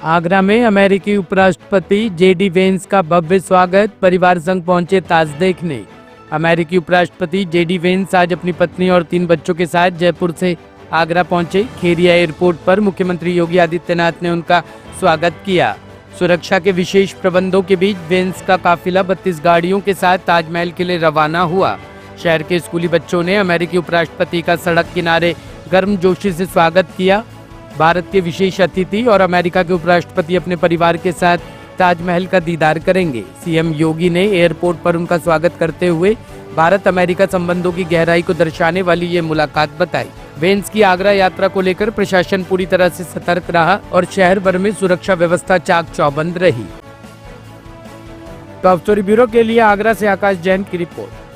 आगरा में अमेरिकी उपराष्ट्रपति जेडी वेंस का भव्य स्वागत, परिवार संग पहुंचे ताज देखने। अमेरिकी उपराष्ट्रपति जेडी वेंस आज अपनी पत्नी और 3 बच्चों के साथ जयपुर से आगरा पहुंचे। खेरिया एयरपोर्ट पर मुख्यमंत्री योगी आदित्यनाथ ने उनका स्वागत किया। सुरक्षा के विशेष प्रबंधों के बीच वेंस का काफिला 32 गाड़ियों के साथ ताजमहल के लिए रवाना हुआ। शहर के स्कूली बच्चों ने अमेरिकी उपराष्ट्रपति का सड़क किनारे गर्मजोशी से स्वागत किया। भारत के विशेष अतिथि और अमेरिका के उपराष्ट्रपति अपने परिवार के साथ ताजमहल का दीदार करेंगे। सीएम योगी ने एयरपोर्ट पर उनका स्वागत करते हुए भारत अमेरिका संबंधों की गहराई को दर्शाने वाली ये मुलाकात बताई। वेंस की आगरा यात्रा को लेकर प्रशासन पूरी तरह से सतर्क रहा और शहर भर में सुरक्षा व्यवस्था चाक चौबंद रही। टॉप स्टोरी ब्यूरो के लिए आगरा से आकाश जैन की रिपोर्ट।